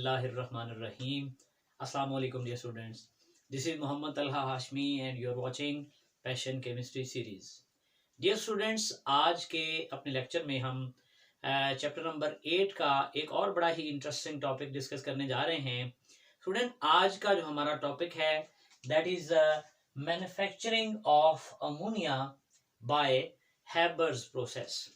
Bismillahirrahmanirrahim. Assalamu alaikum dear students. This is Muhammad Talha Hashmi and you are watching Passion Chemistry series. Dear students, आज के अपने lecture में हम chapter number 8 का एक और बड़ा ही इंटरेस्टिंग टॉपिक डिस्कस करने जा रहे हैं. स्टूडेंट, आज का जो हमारा टॉपिक है that is manufacturing of ammonia bye Haber's process.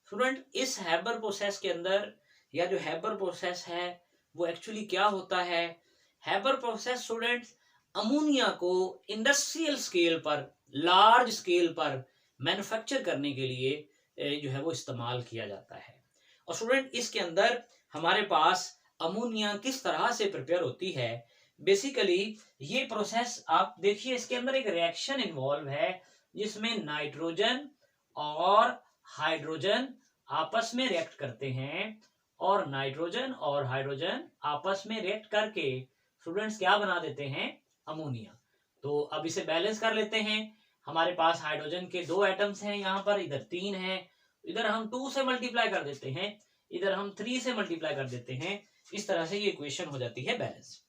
Student, इस हैबर प्रोसेस के अंदर या जो हैबर प्रोसेस है वो एक्चुअली क्या होता है? हैबर प्रोसेस स्टूडेंट्स अमोनिया को इंडस्ट्रियल स्केल पर, लार्ज स्केल पर मैन्युफैक्चर करने के लिए जो है वो इस्तेमाल किया जाता है. और स्टूडेंट, इसके अंदर हमारे पास अमोनिया किस तरह से प्रिपेयर होती है. बेसिकली ये प्रोसेस आप देखिए, इसके अंदर एक रिएक्शन इन्वॉल्व है जिसमें नाइट्रोजन और हाइड्रोजन आपस में रिएक्ट करते हैं और नाइट्रोजन और हाइड्रोजन आपस में रिएक्ट करके स्टूडेंट्स क्या बना देते हैं? अमोनिया. तो अब इसे बैलेंस कर लेते हैं. हमारे पास हाइड्रोजन के 2 एटम्स हैं, यहाँ पर इधर 3 हैं, इधर हम 2 से मल्टीप्लाई कर देते हैं, इधर हम 3 से मल्टीप्लाई कर देते हैं. इस तरह से ये इक्वेशन हो जाती है बैलेंस.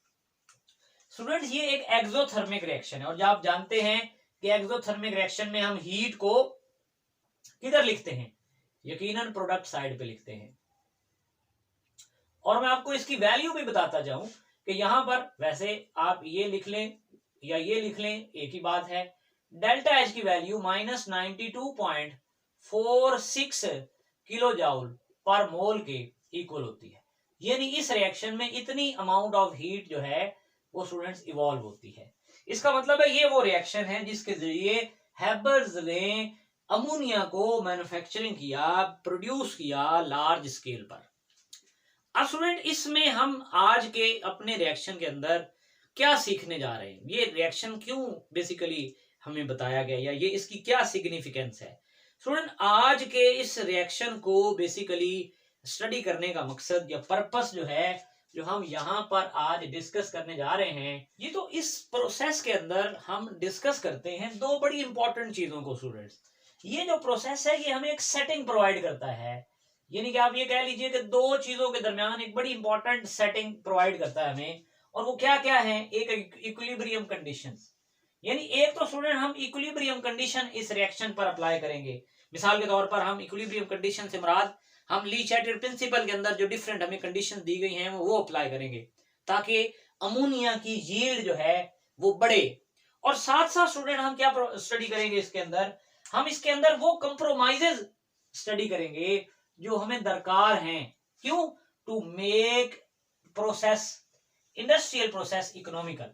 स्टूडेंट्स, ये एक एक्सोथर्मिक रिएक्शन है और जब आप जानते हैं कि एक्सोथर्मिक रिएक्शन में हम हीट को किधर लिखते हैं? यकीनन प्रोडक्ट साइड पे लिखते हैं. और मैं आपको इसकी वैल्यू भी बताता जाऊं कि यहां पर वैसे आप ये लिख लें या ये लिख लें, एक ही बात है. डेल्टा एच की वैल्यू -92.46 किलो जाउल पर मोल के इक्वल होती है. यानी इस रिएक्शन में इतनी अमाउंट ऑफ हीट जो है वो स्टूडेंट्स इवॉल्व होती है. इसका मतलब है ये वो रिएक्शन है जिसके जरिए हैबर्स ने अमोनिया को मैन्युफैक्चरिंग किया, प्रोड्यूस किया लार्ज स्केल पर. अब स्टूडेंट, इसमें हम आज के अपने रिएक्शन के अंदर क्या सीखने जा रहे हैं? ये रिएक्शन क्यों बेसिकली हमें बताया गया या ये इसकी क्या सिग्निफिकेंस है? स्टूडेंट, आज के इस रिएक्शन को बेसिकली स्टडी करने का मकसद या पर्पस जो है, जो हम यहाँ पर आज डिस्कस करने जा रहे हैं, ये तो इस प्रोसेस के अंदर हम डिस्कस करते हैं 2 बड़ी इंपॉर्टेंट चीजों को. स्टूडेंट्स, ये जो प्रोसेस है ये हमें एक सेटिंग प्रोवाइड करता है. यानी कि आप ये कह लीजिए कि 2 चीजों के दरमियान एक बड़ी इंपॉर्टेंट सेटिंग प्रोवाइड करता है हमें. और वो क्या क्या है? एक इक्विलिब्रियम कंडीशंस. यानी एक तो स्टूडेंट हम इक्विलिब्रियम कंडीशन इस रिएक्शन पर अप्लाई करेंगे. मिसाल के तौर पर हम इक्विलिब्रियम कंडीशन से मुराद हम ली चैटेड प्रिंसिपल के अंदर जो डिफरेंट हमें कंडीशन दी गई हैं वो अप्लाई करेंगे ताकि अमोनिया की यील्ड जो है वो बढ़े. और साथ साथ स्टूडेंट हम क्या स्टडी करेंगे इसके अंदर? हम इसके अंदर वो कंप्रोमाइजेज स्टडी करेंगे जो हमें दरकार हैं. क्यों? To make process, industrial process economical.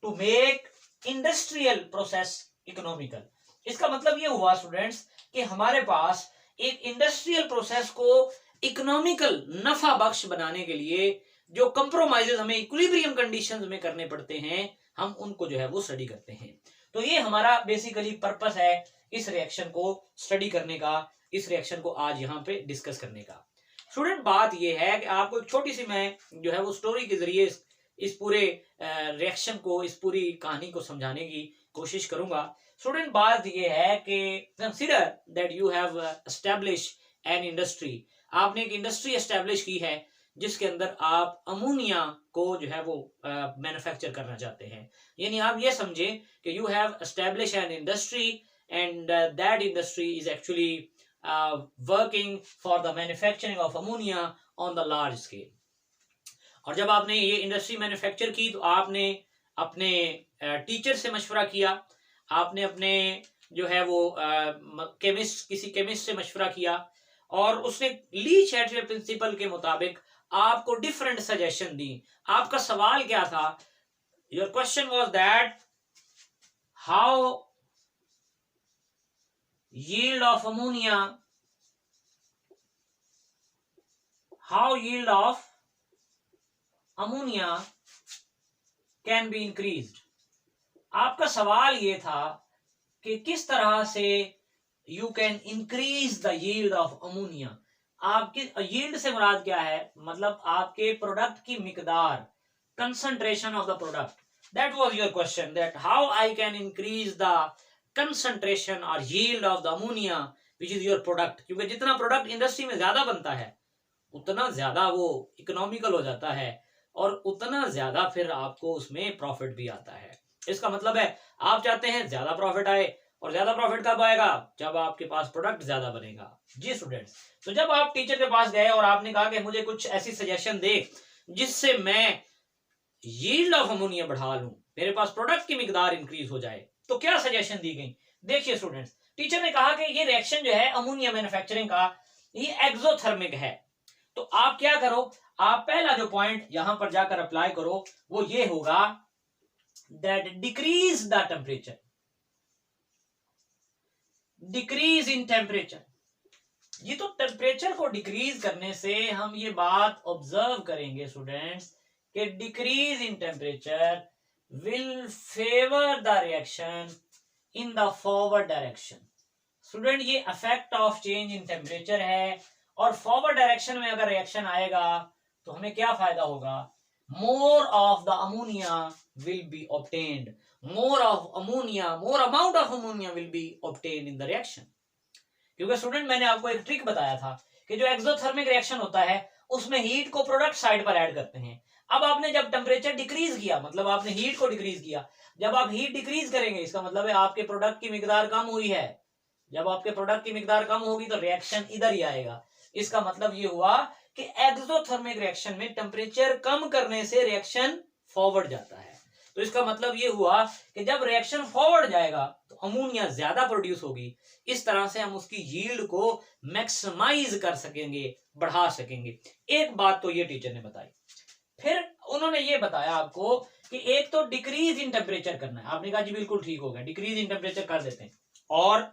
To make industrial process economical. इसका मतलब ये हुआ स्टूडेंट्स कि हमारे पास एक इंडस्ट्रियल प्रोसेस को इकोनॉमिकल, नफा बख्श बनाने के लिए जो कंप्रोमाइजेज हमें इक्विलिब्रियम कंडीशंस में करने पड़ते हैं, हम उनको जो है वो स्टडी करते हैं. तो ये हमारा बेसिकली पर्पस है इस रिएक्शन को स्टडी करने का, इस रिएक्शन को आज यहाँ पे डिस्कस करने का. स्टूडेंट, बात ये है कि आपको एक छोटी सी मैं जो है वो स्टोरी के जरिए इस पूरे रिएक्शन को, इस पूरी कहानी को समझाने की कोशिश करूंगा. स्टूडेंट, बात ये है कि consider that you have establish an industry. आपने एक इंडस्ट्री एस्टैब्लिश की है जिसके अंदर आप अमोनिया को जो है वो मैन्युफैक्चर करना चाहते हैं. यानी आप ये समझे कि you have establish an industry and that industry is actually working for the manufacturing of ammonia on the large scale. और जब आपने ये इंडस्ट्री मैन्युफैक्चर की तो आपने अपने टीचर से मशवरा किया, आपने अपने जो है वो केमिस्ट, किसी केमिस्ट से मशवरा किया और उसने ली चैटले प्रिंसिपल के मुताबिक आपको डिफरेंट सजेशन दी. आपका सवाल क्या था? Your question was that how yield of ammonia, how yield of ammonia can be increased. आपका सवाल ये था कि किस तरह से you can increase the yield of ammonia. आपकी yield से मुराद क्या है? मतलब आपके प्रोडक्ट की मिकदार, concentration of the product. That was your question, that how I can increase the concentration or yield of the ammonia which is your product. क्योंकि जितना product industry में ज्यादा बनता है उतना ज्यादा वो इकोनॉमिकल हो जाता है और उतना ज्यादा फिर आपको उसमें प्रॉफिट भी आता है। इसका मतलब है आप चाहते हैं ज्यादा प्रॉफिट आए, और ज्यादा प्रॉफिट कब आएगा? जब आपके पास प्रोडक्ट ज्यादा बनेगा। जी स्टूडेंट्स, तो जब आप टीचर के पास गए और आपने कहा कि मुझे कुछ ऐसी सजेशन दे जिससे मैं यील्ड ऑफ अमोनिया बढ़ा लूं, मेरे पास प्रोडक्ट की मिकदार इंक्रीज हो जाए, तो क्या सजेशन दी गई? देखिए स्टूडेंट्स, टीचर ने कहा कि ये रिएक्शन जो है अमोनिया मैन्युफैक्चरिंग का, ये एक्सोथर्मिक है। तो आप क्या करो, आप पहला जो पॉइंट यहां पर जाकर अप्लाई करो वो ये होगा that decrease the temperature, decrease in temperature. ये तो टेम्परेचर को डिक्रीज करने से हम ये बात ऑब्जर्व करेंगे स्टूडेंट्स कि decrease in temperature will favour the reaction in the forward direction. Student, ये effect of change in temperature है, और फॉरवर्ड डायरेक्शन में अगर रिएक्शन आएगा तो हमें क्या फायदा होगा? More of the ammonia will be obtained, more of ammonia, more amount of ammonia will be obtained in the reaction. क्योंकि स्टूडेंट मैंने आपको एक ट्रिक बताया था कि जो एक्सोथर्मिक रिएक्शन होता है उसमें हीट को प्रोडक्ट साइड पर ऐड करते हैं। अब आपने जब टेम्परेचर डिक्रीज किया, मतलब आपने हीट को डिक्रीज किया, जब आप हीट डिक्रीज करेंगे इसका मतलब है आपके प्रोडक्ट की मिकदार कम हुई है। जब आपके प्रोडक्ट की मिकदार कम होगी तो रिएक्शन इधर ही आएगा। इसका मतलब ये हुआ कि एक्सोथर्मिक रिएक्शन में टेम्परेचर कम करने से रिएक्शन फॉरवर्ड जाता है। तो इसका मतलब ये हुआ कि जब रिएक्शन फॉरवर्ड जाएगा तो अमोनिया ज्यादा प्रोड्यूस होगी। इस तरह से हम उसकी यील्ड को मैक्सिमाइज कर सकेंगे, बढ़ा सकेंगे। एक बात तो ये टीचर ने बताई। फिर उन्होंने ये बताया आपको कि एक तो डिक्रीज इन टेम्परेचर करना है। आपने कहा जी बिल्कुल ठीक हो गया, डिक्रीज इन टेम्परेचर कर देते हैं। और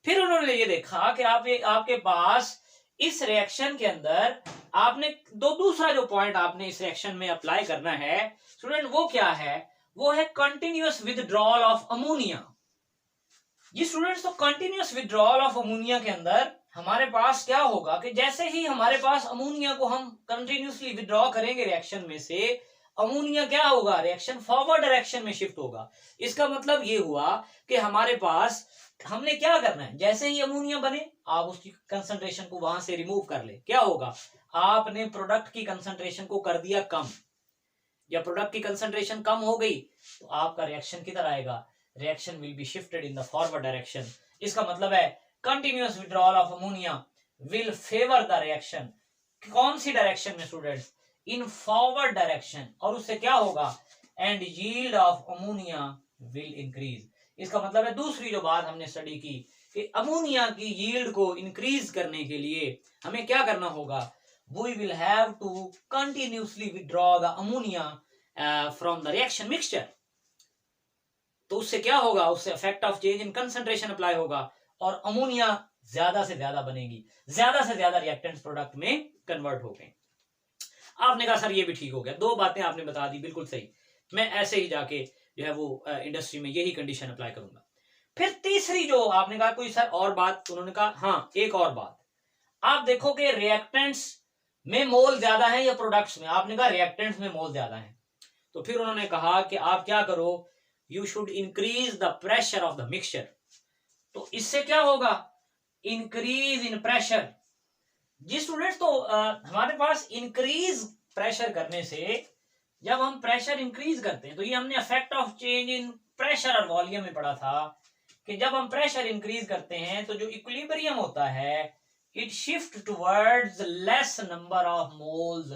फिर उन्होंने ये देखा कि आपके पास इस रिएक्शन के अंदर आपने दूसरा जो पॉइंट आपने इस रिएक्शन में अप्लाई करना है स्टूडेंट, वो क्या है? वो है कंटिन्यूअस विथड्रॉल ऑफ अमोनिया। ये स्टूडेंट्स, तो कंटिन्यूअस विथड्रॉल ऑफ अमोनिया के अंदर हमारे पास क्या होगा कि जैसे ही हमारे पास अमोनिया को हम कंटिन्यूअसली विथड्रॉ करेंगे रिएक्शन में से, अमोनिया क्या होगा? रिएक्शन फॉरवर्ड डायरेक्शन में शिफ्ट होगा। इसका मतलब ये हुआ कि हमारे पास हमने क्या करना है, जैसे ही अमोनिया बने आप उसकी कंसंट्रेशन को वहां से रिमूव कर ले। क्या होगा? आपने प्रोडक्ट की कंसंट्रेशन को कर दिया कम। जब प्रोडक्ट की कंसंट्रेशन कम हो गई तो आपका रिएक्शन किधर आएगा? Reaction will be shifted in the forward direction. इसका मतलब है continuous withdrawal of ammonia will favour the reaction. कौन सी डायरेक्शन में स्टूडेंट्स? In forward direction. और उससे क्या होगा? And yield of ammonia will increase. इसका मतलब है दूसरी जो बात हमने स्टडी की कि अमोनिया की यील्ड को इंक्रीज करने के लिए हमें क्या करना होगा? We will have to continuously withdraw the ammonia from the reaction mixture. तो उससे क्या होगा? उससे effect of change in concentration apply होगा और अमोनिया ज्यादा से ज्यादा बनेगी, ज्यादा से ज्यादा रिएक्टेंट्स प्रोडक्ट में कन्वर्ट हो गए। आपने कहा सर ये भी ठीक हो गया, दो बातें आपने बता दी, बिल्कुल सही, मैं ऐसे ही जाके जो है वो इंडस्ट्री में यही कंडीशन अप्लाई करूंगा। फिर तीसरी जो आपने कहा कोई सर और बात, उन्होंने कहा हाँ एक और बात, आप देखो कि रिएक्टेंट्स में मोल ज्यादा है या प्रोडक्ट्स में? आपने कहा रिएक्टेंट्स में मोल ज्यादा है। तो फिर उन्होंने कहा कि आप क्या करो, you should increase the pressure of the mixture. तो इससे क्या होगा? Increase in pressure. जी स्टूडेंट्स, तो हमारे पास इंक्रीज प्रेशर करने से, जब हम प्रेशर इंक्रीज करते हैं तो ये हमने effect of change in pressure और वॉल्यूम में पढ़ा था कि जब हम प्रेशर इंक्रीज करते हैं तो जो इक्विलिब्रियम होता है it shift towards less number of moles.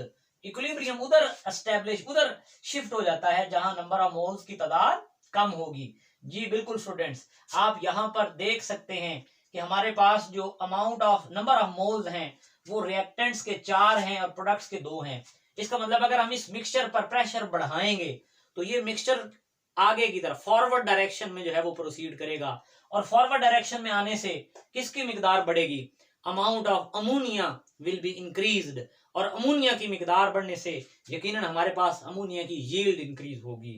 Equilibrium उधर एस्टेब्लिश, उधर शिफ्ट हो जाता है जहां नंबर ऑफ मोल्स की तादाद कम होगी। जी बिल्कुल स्टूडेंट्स, आप यहां पर देख सकते हैं कि हमारे पास जो amount of number of moles हैं वो रिएक्टेंट्स के 4 हैं और प्रोडक्ट्स के 2 हैं। इसका मतलब अगर हम इस मिक्सचर पर प्रेशर बढ़ाएंगे तो ये मिक्सचर आगे की तरफ फॉरवर्ड डायरेक्शन में जो है वो प्रोसीड करेगा, और फॉरवर्ड डायरेक्शन में आने से किसकी मिकदार बढ़ेगी? Amount of ammonia will be increased, और अमोनिया की मिकदार बढ़ने से यकीनन हमारे पास अमोनिया की यील्ड इंक्रीज होगी।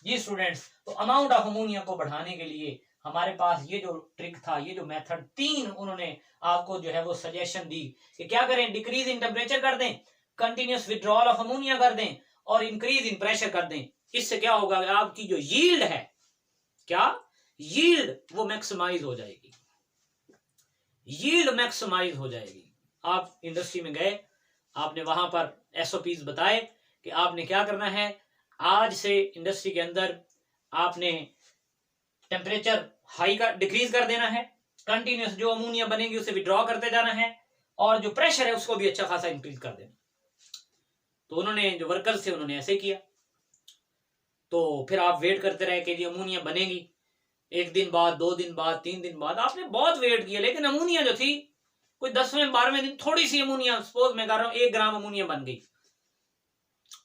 जी स्टूडेंट्स, तो अमाउंट ऑफ अमोनिया को बढ़ाने के लिए हमारे पास ये जो ट्रिक था, ये जो मेथड, 3 उन्होंने आपको जो है वो सजेशन दी कि क्या करें, डिक्रीज इन टेम्परेचर कर दें, कंटिन्यूअस विड्रॉल ऑफ अमोनिया कर दें और इंक्रीज इन प्रेशर कर दें। इससे क्या होगा? आपकी जो यील्ड है, क्या यील्ड, वो मैक्सिमाइज हो जाएगी, यील्ड मैक्सिमाइज हो जाएगी। आप इंडस्ट्री में गए, आपने वहां पर एसओपीज बताए कि आपने क्या करना है, आज से इंडस्ट्री के अंदर आपने टेम्परेचर हाई का डिक्रीज कर देना है, कंटिन्यूस जो अमोनिया बनेगी उसे विड्रॉ करते जाना है, और जो प्रेशर है उसको भी अच्छा खासा इंक्रीज कर देना। तो उन्होंने जो वर्कर्स थे उन्होंने ऐसे किया। तो फिर आप वेट करते रहे कि जी अमोनिया बनेगी, 1 दिन बाद, 2 दिन बाद, 3 दिन बाद, आपने बहुत वेट किया, लेकिन अमोनिया जो थी कोई 10वें 12वें दिन थोड़ी सी अमोनिया, सपोज मैं कर रहा हूं 1 ग्राम अमोनिया बन गई।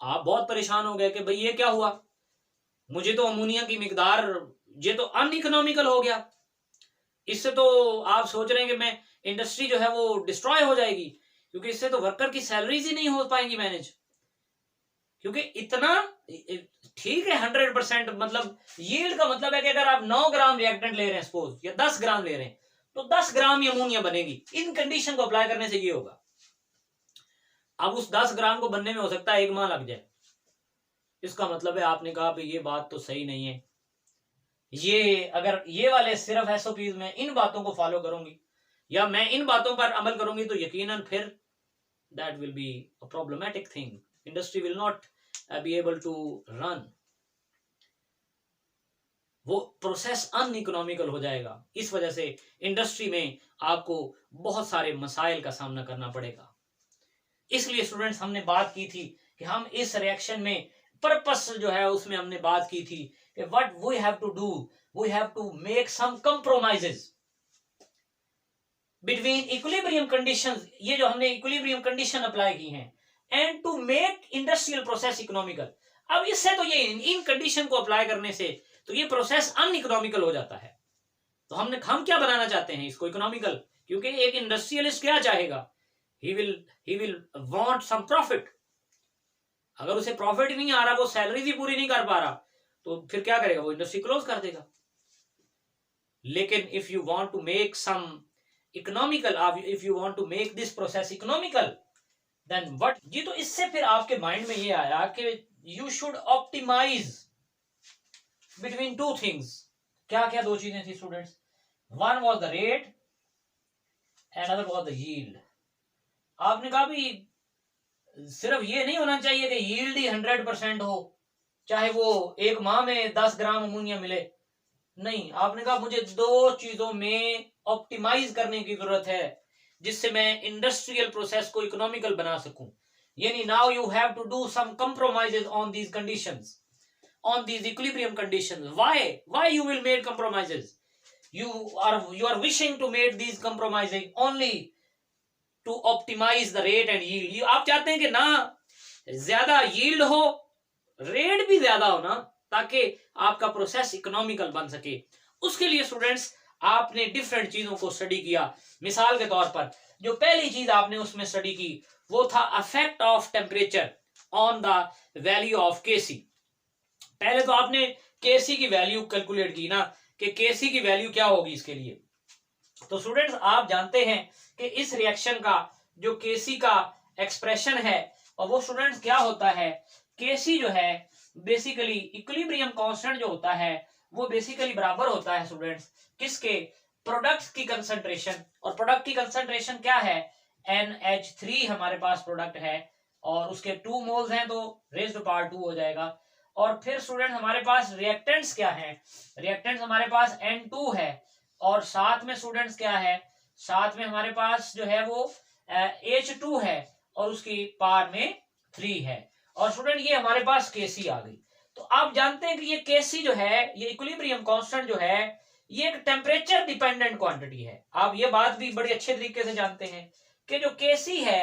आप बहुत परेशान हो गए कि भाई ये क्या हुआ, मुझे तो अमोनिया की मिकदार, ये तो अनइकोनॉमिकल हो गया, इससे तो आप सोच रहे हैं कि मैं इंडस्ट्री जो है वो डिस्ट्रॉय हो जाएगी, क्योंकि इससे तो वर्कर की सैलरीज ही नहीं हो पाएंगी मैनेज, क्योंकि इतना ठीक है 100%, मतलब यील्ड का मतलब है कि अगर आप 9 ग्राम रिएक्टेंट ले रहे हैं सपोज, या 10 ग्राम ले रहे हैं, तो 10 ग्राम ही अमोनिया बनेगी। इन कंडीशन को अप्लाई करने से ये होगा। अब उस 10 ग्राम को बनने में हो सकता है 1 माह लग जाए। इसका मतलब है आपने कहा भाई ये बात तो सही नहीं है, ये अगर ये वाले सिर्फ एसओपीज में इन बातों को फॉलो करूंगी या मैं इन बातों पर अमल करूंगी तो यकीनन फिर that will be a problematic thing, industry will not be able to run, वो प्रोसेस अनइकोनॉमिकल हो जाएगा। इस वजह से इंडस्ट्री में आपको बहुत सारे मसाइल का सामना करना पड़ेगा। इसलिए स्टूडेंट्स हमने बात की थी कि हम इस रिएक्शन में पर्पस जो है उसमें हमने बात की थी कि what we have to do, we have to make some compromises between equilibrium conditions, ये जो हमने इक्विलिब्रियम कंडीशन अप्लाई की हैं, and to make industrial process economical. अब इससे तो ये इन कंडीशन को अप्लाई करने से तो ये प्रोसेस अनइकोनॉमिकल हो जाता है। तो हम क्या बनाना चाहते हैं इसको इकोनॉमिकल, क्योंकि एक इंडस्ट्रियलिस्ट क्या चाहेगा, he will want some profit। अगर उसे प्रॉफिट नहीं आ रहा, वो सैलरी भी पूरी नहीं कर पा रहा, तो फिर क्या करेगा, वो इंडस्ट्री क्लोज कर देगा। लेकिन if you want to make some economical, if you want to make this process economical, then what, जी तो इससे फिर आपके माइंड में ये आया कि you should optimise between 2 things. क्या क्या 2 चीजें थी students, one was the rate and other was the yield. आपने कहा भी सिर्फ ये नहीं होना चाहिए कि यील्ड ही 100% हो, चाहे वो 1 माह में 10 ग्राम अमोनिया मिले, नहीं, आपने कहा मुझे 2 चीजों में ऑप्टिमाइज करने की जरूरत है जिससे मैं इंडस्ट्रियल प्रोसेस को इकोनॉमिकल बना सकूं। यानी now you have to do some compromises on these conditions, on these equilibrium conditions। why you will make compromises, you are wishing to make these compromises only to optimize the rate and yield। आप चाहते हैं कि ना ज्यादा yield हो, rate भी ज्यादा हो ना, ताकि आपका प्रोसेस इकोनॉमिकल बन सके। उसके लिए स्टूडेंट्स आपने डिफरेंट चीजों को स्टडी किया। मिसाल के तौर पर जो पहली चीज आपने उसमें स्टडी की वो था affect of temperature on the value of K C. पहले तो आपने केसी की वैल्यू कैलकुलेट की ना, कि केसी की वैल्यू क्या होगी इसके लिए। तो स्टूडेंट्स आप जानते हैं कि इस रिएक्शन का जो केसी का एक्सप्रेशन है, और वो स्टूडेंट्स क्या होता है, केसी जो है बेसिकली इक्विलिब्रियम कांस्टेंट जो होता है वो बेसिकली बराबर होता है स्टूडेंट्स किसके, प्रोडक्ट की कंसंट्रेशन। और प्रोडक्ट की कंसंट्रेशन क्या है, NH3 हमारे पास प्रोडक्ट है और उसके 2 मोल्स हैं तो रेज्ड पावर 2 हो जाएगा। और फिर स्टूडेंट हमारे पास रिएक्टेंट्स क्या है, रिएक्टेंट्स हमारे पास N2 है, और साथ में स्टूडेंट्स क्या है, साथ में हमारे पास जो है वो H2 है और उसकी पावर में 3 है। और स्टूडेंट ये हमारे पास केसी आ गई। तो आप जानते हैं कि ये केसी जो है, ये इक्विलिब्रियम कांस्टेंट जो है, ये एक टेम्परेचर डिपेंडेंट क्वांटिटी है। आप ये बात भी बड़े अच्छे तरीके से जानते हैं कि जो केसी है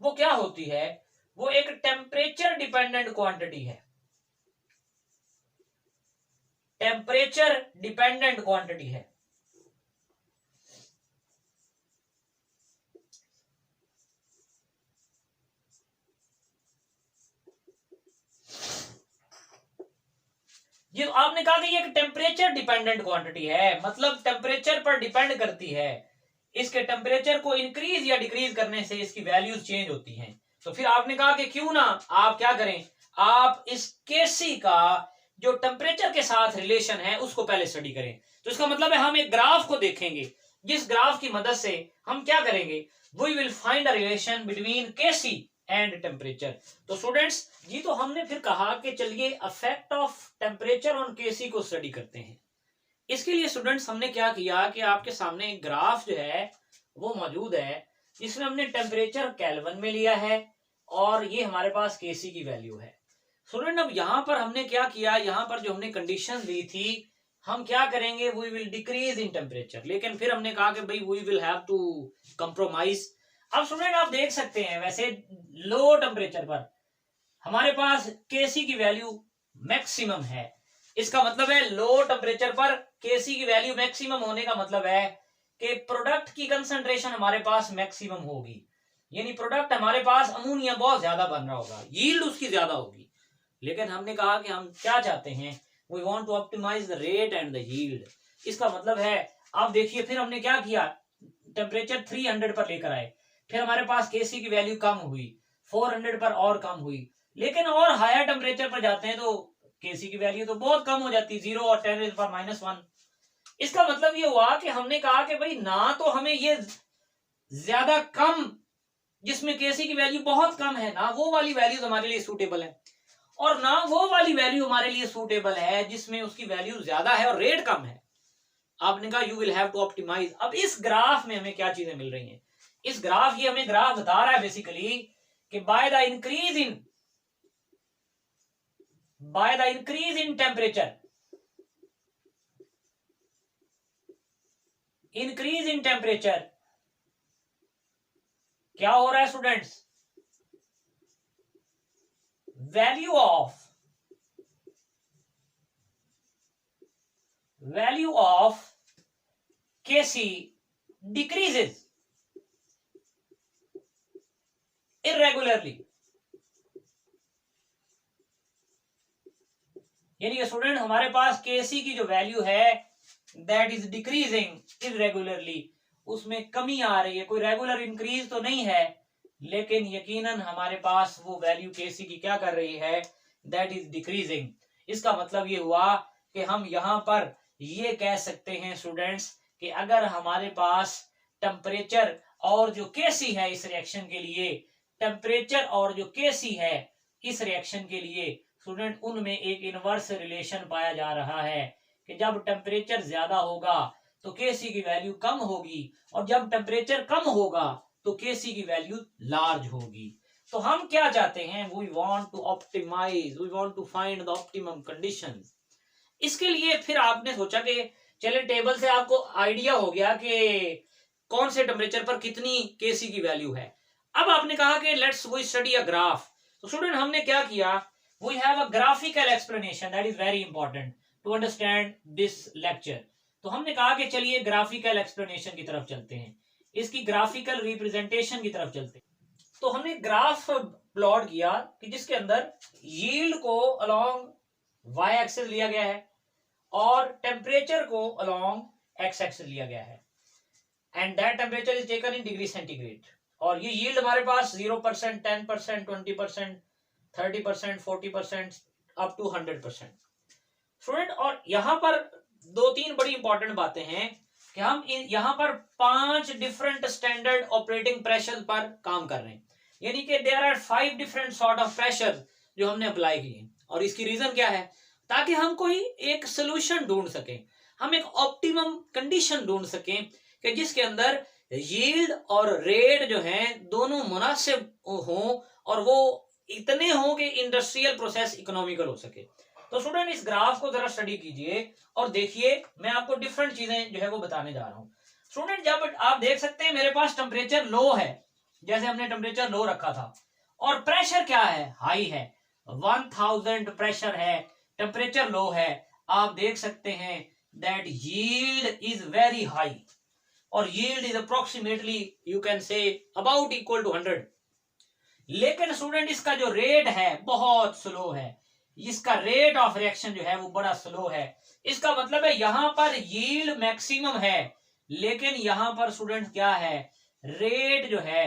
वो क्या होती है, वो एक टेम्परेचर डिपेंडेंट क्वांटिटी है, टेम्परेचर डिपेंडेंट क्वांटिटी है। ये आपने कहा कि ये एक टेम्परेचर डिपेंडेंट क्वांटिटी है, मतलब टेम्परेचर पर डिपेंड करती है। इसके टेम्परेचर को इंक्रीज या डिक्रीज करने से इसकी वैल्यूज चेंज होती हैं। तो फिर आपने कहा कि क्यों ना आप क्या करें, आप इस केसी का जो टेम्परेचर के साथ रिलेशन है उसको पहले स्टडी करें। तो इसका मतलब है हम एक ग्राफ को देखेंगे जिस ग्राफ की मदद से हम क्या करेंगे, we will find a relation between KC and temperature. तो स्टूडेंट्स जी, तो हमने फिर कहा कि चलिए effect of temperature on KC को स्टडी करते हैं। इसके लिए स्टूडेंट्स हमने क्या किया कि आपके सामने एक ग्राफ जो है वो मौजूद है, जिसमें हमने टेम्परेचर केल्विन में लिया है और ये हमारे पास केसी की वैल्यू है। स्टूडेंट अब यहाँ पर हमने क्या किया, यहाँ पर जो हमने कंडीशन दी थी, हम क्या करेंगे, we will decrease in temperature, लेकिन फिर हमने कहा कि भाई we will have to compromise. अब स्टूडेंट आप देख सकते हैं वैसे लो टेम्परेचर पर हमारे पास केसी की वैल्यू मैक्सिमम है। इसका मतलब है लो टेम्परेचर पर केसी की वैल्यू मैक्सिमम होने का मतलब है कि प्रोडक्ट की कंसंट्रेशन हमारे पास मैक्सिमम होगी, यानी प्रोडक्ट हमारे पास अमोनिया बहुत ज्यादा बन रहा होगा, यील्ड उसकी ज्यादा होगी। लेकिन हमने कहा कि हम क्या चाहते हैं, we want to optimise the rate and the yield. इसका मतलब है, आप देखिए फिर हमने क्या किया, टेम्परेचर 300 पर लेकर आए, फिर हमारे पास केसी की वैल्यू कम हुई, 400 पर और कम हुई, लेकिन और हायर टेम्परेचर पर जाते हैं तो केसी की वैल्यू तो बहुत कम हो जाती है, 0 और 10⁻⁻1। इसका मतलब ये हुआ कि हमने कहा कि भाई ना तो हमें ये ज्यादा कम जिसमें केसी की वैल्यू बहुत कम है ना वो वाली वैल्यूज हमारे लिए सूटेबल है, और ना वो वाली वैल्यू हमारे लिए सूटेबल है जिसमें उसकी वैल्यू ज्यादा है और रेट कम है। आपने कहा you will have to optimise. अब इस ग्राफ में हमें क्या चीजें मिल रही हैं, इस ग्राफ, ये हमें ग्राफ बता रहा है बेसिकली कि by the increase in temperature, increase in temperature क्या हो रहा है students, value of KC decreases irregularly. यानी स्टूडेंट हमारे पास केसी की जो वैल्यू है दैट इज डिक्रीजिंग इरेगुलरली, उसमें कमी आ रही है, कोई रेगुलर इंक्रीज तो नहीं है, लेकिन यकीनन हमारे पास वो वैल्यू केसी की क्या कर रही है, दैट इज डिक्रीजिंग। इसका मतलब ये हुआ कि हम यहां पर ये कह सकते हैं स्टूडेंट्स कि अगर हमारे पास टेम्परेचर और जो केसी है इस रिएक्शन के लिए, टेम्परेचर और जो केसी है इस रिएक्शन के लिए स्टूडेंट, उनमें एक इनवर्स रिलेशन पाया जा रहा है कि जब टेम्परेचर ज्यादा होगा तो केसी की वैल्यू कम होगी, और जब टेम्परेचर कम होगा तो केसी की वैल्यू लार्ज होगी। तो हम क्या चाहते हैं, we want to optimise, we want to find the optimum conditions. इसके लिए फिर आपने सोचा कि चले टेबल से आपको आइडिया हो गया कि कौन से टेम्परेचर पर कितनी केसी की वैल्यू है। अब आपने कहा कि let's we study a graph. तो स्टूडेंट हमने क्या किया, we have a graphical explanation that is very important to understand this lecture. तो हमने कहा कि चलिए ग्राफिकल एक्सप्लेनेशन की तरफ चलते हैं, इसकी ग्राफिकल रिप्रेजेंटेशन की तरफ चलते हैं। तो हमने ग्राफ प्लॉट किया कि जिसके अंदर यील्ड को अलोंग वाई एक्सिस लिया गया है और टेम्परेचर को अलोंग एक्स एक्सिस लिया गया है, and that temperature is taken in degree centigrade. और ये यील्ड हमारे पास 0%, 10%, 20%, 30%, 40% अप टू 100%। स्टूडेंट और यहाँ पर 2-3 बड़ी इंपॉर्टेंट बातें हैं कि हम यहाँ पर 5 डिफरेंट स्टैंडर्ड ऑपरेटिंग प्रेशर पर काम कर रहे हैं, यानी कि there are 5 different sort of pressure जो हमने अप्लाई किए। और इसकी रीजन क्या है, ताकि हम कोई एक सोल्यूशन ढूंढ सकें, हम एक ऑप्टिमम कंडीशन ढूंढ सकें कि जिसके अंदर यील्ड और रेट जो है दोनों मुनासिब हों और वो इतने हों कि इंडस्ट्रियल प्रोसेस इकोनॉमिकल हो सके। तो स्टूडेंट इस ग्राफ को जरा स्टडी कीजिए और देखिए, मैं आपको डिफरेंट चीजें जो है वो बताने जा रहा हूं। स्टूडेंट जब आप देख सकते हैं मेरे पास टेम्परेचर लो है, जैसे हमने टेम्परेचर लो रखा था, और प्रेशर क्या है, हाई है, 1000 प्रेशर है, टेम्परेचर लो है, आप देख सकते हैं that yield is very high, और yield is approximately you can say about equal to 100। लेकिन स्टूडेंट इसका जो रेट है बहुत स्लो है, इसका रेट ऑफ रिएक्शन जो है वो बड़ा स्लो है। इसका मतलब है यहां पर यील्ड मैक्सिमम है, लेकिन यहां पर स्टूडेंट क्या है, रेट जो है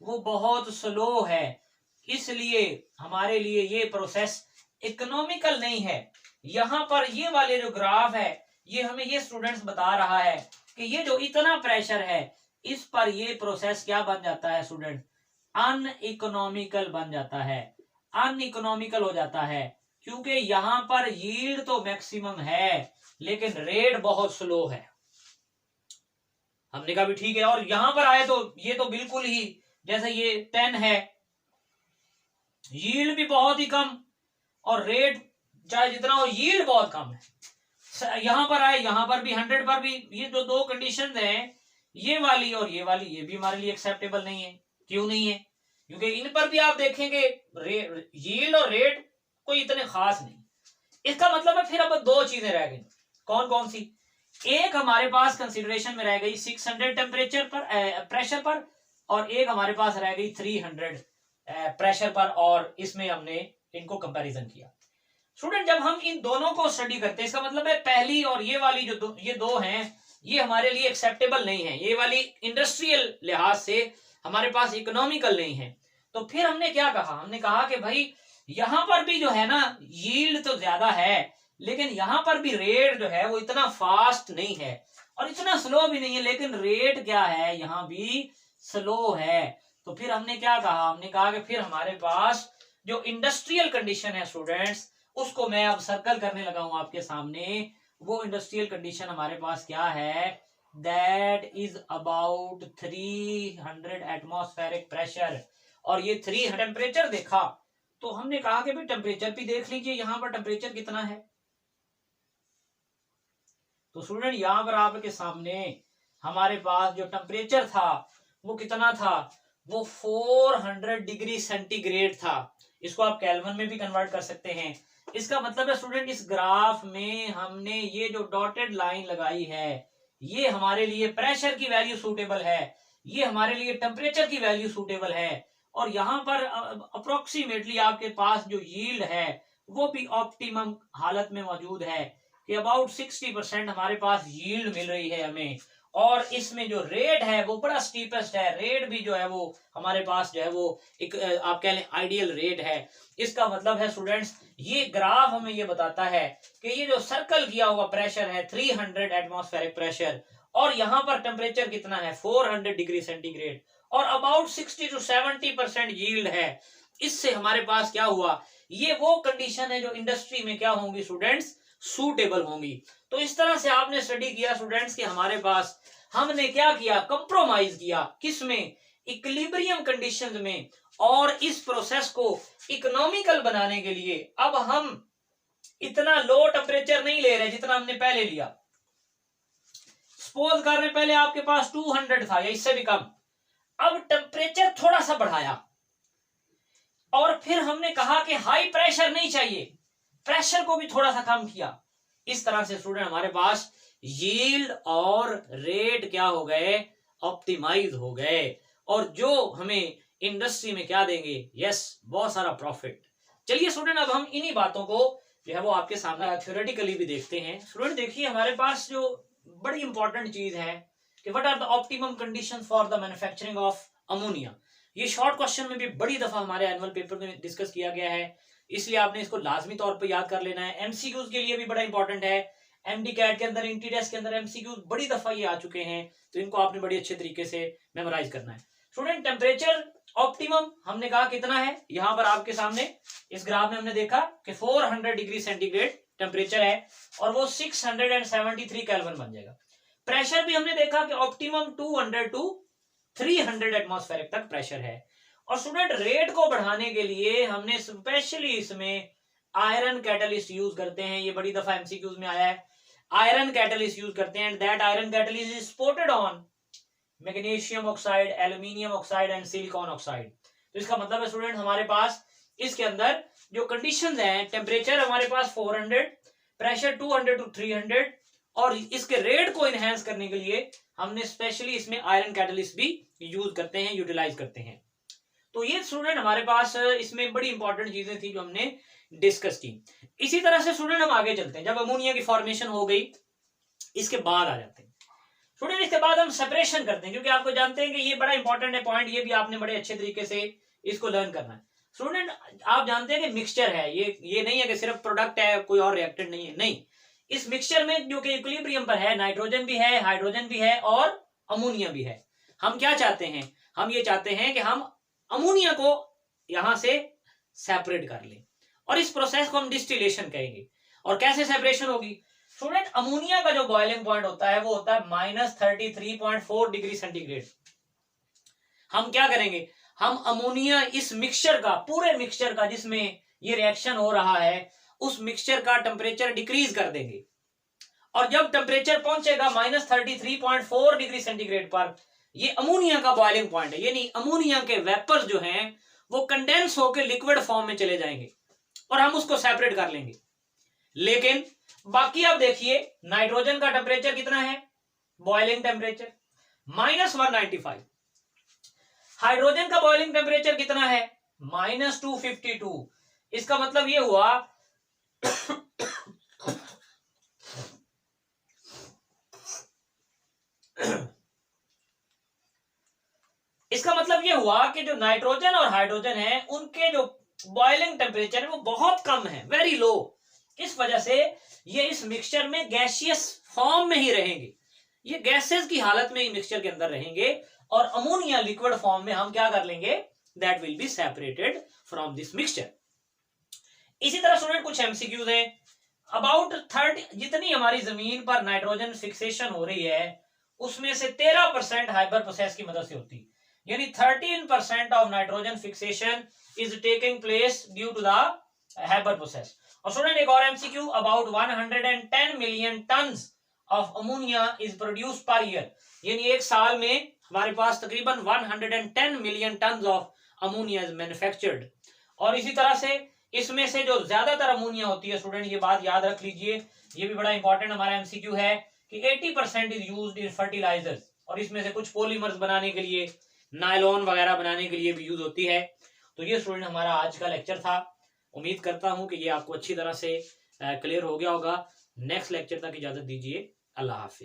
वो बहुत स्लो है, इसलिए हमारे लिए ये प्रोसेस इकोनॉमिकल नहीं है। यहां पर ये वाले जो ग्राफ है ये हमें ये स्टूडेंट्स बता रहा है कि ये जो इतना प्रेशर है इस पर ये प्रोसेस क्या बन जाता है स्टूडेंट, अनइकोनॉमिकल बन जाता है, अनइकोनॉमिकल हो जाता है, क्योंकि यहां पर यील्ड तो मैक्सिमम है लेकिन रेट बहुत स्लो है। हमने कहा भी ठीक है, और यहां पर आए तो ये तो बिल्कुल ही जैसे ये 10 है, यील्ड भी बहुत ही कम और रेट चाहे जितना हो यील्ड बहुत कम है। यहां पर आए, यहां पर भी 100 पर भी, ये जो दो कंडीशन है ये वाली और ये वाली, ये भी हमारे लिए एक्सेप्टेबल नहीं है। क्यों नहीं है? क्योंकि इन पर भी आप देखेंगे यील्ड और रेट कोई इतने खास नहीं। इसका मतलब है फिर अब दो चीजें रह गई। कौन कौन सी? एक हमारे पास कंसिडरेशन में रह गई 600 टेम्परेचर पर, प्रेशर पर, और एक हमारे पास रह गई 300 प्रेशर पर, और इसमें हमने इनको कंपैरिजन किया। स्टूडेंट जब हम इन दोनों को स्टडी करते हैं इसका मतलब है पहली और ये वाली जो ये दो हैं ये हमारे लिए एक्सेप्टेबल नहीं है, ये वाली इंडस्ट्रियल लिहाज से हमारे पास इकोनॉमिकल नहीं है। तो फिर हमने क्या कहा? हमने कहा कि भाई यहां पर भी जो है ना यील्ड तो ज्यादा है लेकिन यहां पर भी रेट जो है वो इतना फास्ट नहीं है और इतना स्लो भी नहीं है, लेकिन रेट क्या है यहां भी स्लो है। तो फिर हमने क्या कहा? हमने कहा कि फिर हमारे पास जो इंडस्ट्रियल कंडीशन है स्टूडेंट्स, उसको मैं अब सर्कल करने लगा हूं आपके सामने। वो इंडस्ट्रियल कंडीशन हमारे पास क्या है? That is about 300 atmospheric pressure. और ये 300 टेम्परेचर देखा तो हमने कहा कि भाई टेम्परेचर भी देख लीजिए यहां पर टेम्परेचर कितना है। तो स्टूडेंट यहां पर आपके सामने हमारे पास जो टेम्परेचर था वो कितना था? वो 400 डिग्री सेंटीग्रेड था। इसको आप केल्विन में भी कन्वर्ट कर सकते हैं। इसका मतलब है स्टूडेंट इस ग्राफ में हमने ये जो डॉटेड लाइन लगाई है ये हमारे लिए प्रेशर की वैल्यू सूटेबल है, ये हमारे लिए टेम्परेचर की वैल्यू सूटेबल है, और यहां पर अप्रोक्सीमेटली आपके पास जो यील्ड है वो भी ऑप्टिमम हालत में मौजूद है कि अबाउट 60% हमारे पास यील्ड मिल रही है हमें। और इसमें जो रेट है वो बड़ा स्टीपेस्ट है, रेट भी जो है वो हमारे पास जो है वो एक आप कह लें आइडियल रेट है। इसका मतलब है स्टूडेंट्स ये ग्राफ हमें ये बताता है कि ये जो सर्कल किया हुआ प्रेशर है 300 एटमॉस्फेरिक प्रेशर, और यहां पर टेम्परेचर कितना है 400 डिग्री सेंटीग्रेड, और अबाउट 60 to 70% यील्ड है। इससे हमारे पास क्या हुआ? ये वो कंडीशन है जो इंडस्ट्री में क्या होंगी स्टूडेंट्स? सूटेबल होंगी। तो इस तरह से आपने स्टडी किया स्टूडेंट्स कि हमारे पास हमने क्या किया? कंप्रोमाइज किया। किसमें? इक्विलिब्रियम कंडीशंस में। और इस प्रोसेस को इकोनॉमिकल बनाने के लिए अब हम इतना लो टेम्परेचर नहीं ले रहे जितना हमने पहले लिया। सपोज कर रहे पहले आपके पास 200 था या इससे भी कम, अब टेम्परेचर थोड़ा सा बढ़ाया और फिर हमने कहा कि हाई प्रेशर नहीं चाहिए, प्रेशर को भी थोड़ा सा कम किया। इस तरह से स्टूडेंट हमारे पास यील्ड और रेट क्या हो गए? ऑप्टिमाइज हो गए, और जो हमें इंडस्ट्री में क्या देंगे? यस, बहुत सारा प्रॉफिट। चलिए स्टूडेंट अब हम इन्हीं बातों को जो है वो आपके सामने थ्योरेटिकली भी देखते हैं। स्टूडेंट देखिए हमारे पास जो बड़ी इंपॉर्टेंट चीज है कि what are the optimum condition for the manufacturing of ammonia. ये शॉर्ट क्वेश्चन में भी बड़ी दफा हमारे एनुअल पेपर में डिस्कस किया गया है, इसलिए आपने इसको लाजमी तौर पर याद कर लेना है। एमसीक्यूज के लिए भी बड़ा इंपॉर्टेंट है, एमडी कैट के अंदर, इंटीडेस के अंदर एमसीक्यूज बड़ी दफा ये आ चुके हैं, तो इनको आपने बड़ी अच्छे तरीके से मेमोराइज करना है। स्टूडेंट टेम्परेचर ऑप्टिमम हमने कहा कितना है? यहां पर आपके सामने इस ग्राफ में हमने देखा कि 400 डिग्री सेंटीग्रेड टेम्परेचर है और वो 673 केल्विन बन जाएगा। प्रेशर भी हमने देखा कि ऑप्टिमम 200 to 300 एटमॉस्फेरिक तक प्रेशर है। और स्टूडेंट रेट को बढ़ाने के लिए हमने स्पेशली इसमें आयरन कैटलिस्ट यूज करते हैं, ये बड़ी दफा एमसीक्यूज में आया है। आयरन कैटलिस्ट यूज करते हैं, that iron catalyst is supported on magnesium oxide, aluminium oxide and silicon oxide. तो इसका मतलब है स्टूडेंट हमारे पास इसके अंदर जो कंडीशंस हैं, टेम्परेचर हमारे पास 400, प्रेशर 200 to 300, और इसके रेट को इनहेंस करने के लिए हमने स्पेशली इसमें आयरन कैटलिस्ट भी यूज करते हैं, यूटिलाइज करते हैं। तो ये स्टूडेंट हमारे पास इसमें बड़ी इंपॉर्टेंट चीजें थी जो हमने डिस्कस की। इसी तरह से स्टूडेंट हम आगे चलते हैं। जब अमोनिया की फॉर्मेशन हो गई इसके बाद आ जाते हैं स्टूडेंट, इसके बाद हम सेपरेशन करते हैं, क्योंकि आपको जानते हैं कि ये बड़ा इंपॉर्टेंट है पॉइंट, ये भी आपने बड़े अच्छे तरीके से इसको लर्न करना है। स्टूडेंट आप जानते हैं कि मिक्सचर है, ये नहीं है कि सिर्फ प्रोडक्ट है कोई और रिएक्टेंट नहीं है, नहीं, इस मिक्सचर में जो कि इक्विलिब्रियम पर है, नाइट्रोजन भी है, हाइड्रोजन भी है और अमोनिया भी है। हम क्या चाहते हैं, हम ये चाहते हैं कि हम अमोनिया को यहां से सेपरेट कर लें और इस प्रोसेस को हम डिस्टिलेशन कहेंगे। और कैसे सेपरेशन होगी स्टूडेंट, अमोनिया का जो बॉइलिंग पॉइंट होता है वो होता है -33.4 डिग्री सेंटीग्रेड। हम क्या करेंगे, हम अमोनिया इस मिक्सचर का, पूरे मिक्सचर का जिसमें ये रिएक्शन हो रहा है, उस मिक्सचर का टेम्परेचर डिक्रीज कर देंगे। और जब टेम्परेचर पहुंचेगा -33.4 डिग्री सेंटीग्रेड पर, ये अमोनिया का बॉइलिंग पॉइंट है, यानी अमोनिया के वेपर्स जो हैं वो कंडेंस होकर लिक्विड फॉर्म में चले जाएंगे और हम उसको सेपरेट कर लेंगे। लेकिन बाकी आप देखिए, नाइट्रोजन का टेम्परेचर कितना है, बॉइलिंग टेम्परेचर -195। हाइड्रोजन का बॉइलिंग टेम्परेचर कितना है, -252। इसका मतलब ये हुआ इसका मतलब ये हुआ कि जो नाइट्रोजन और हाइड्रोजन है उनके जो बॉइलिंग टेम्परेचर है वो बहुत कम है, वेरी लो। इस वजह से ये इस मिक्सचर में गैसियस फॉर्म में ही रहेंगे, ये गैसेस की हालत में ही मिक्सचर के अंदर रहेंगे और अमोनिया लिक्विड फॉर्म में हम क्या कर लेंगे, that will be separated from this mixture. इसी तरह स्टूडेंट कुछ एमसीक्यूज हैं अबाउट 30, जितनी हमारी जमीन पर नाइट्रोजन फिक्सेशन हो रही है उसमें से 13% हाइपर प्रोसेस की मदद से होती है, यानी 13% of nitrogen fixation is taking place due to the hyper process. और स्टूडेंट एक और MCQ, about 110 million tons of ammonia is produce per year, यानी एक साल में हमारे पास तकरीबन 110 million ton of ammonia is manufactured. और इसी तरह से इसमें से जो ज्यादातर अमोनिया होती है स्टूडेंट, ये बात याद रख लीजिए, ये भी बड़ा इंपॉर्टेंट हमारा एमसीक्यू है कि 80% इज यूज्ड इन फर्टिलाइजर्स, और इसमें से कुछ पॉलीमर्स बनाने के लिए, नायलॉन वगैरह बनाने के लिए भी यूज होती है। तो ये स्टूडेंट हमारा आज का लेक्चर था। उम्मीद करता हूं कि ये आपको अच्छी तरह से क्लियर हो गया होगा। नेक्स्ट लेक्चर तक इजाजत दीजिए, अल्लाह हाफिज।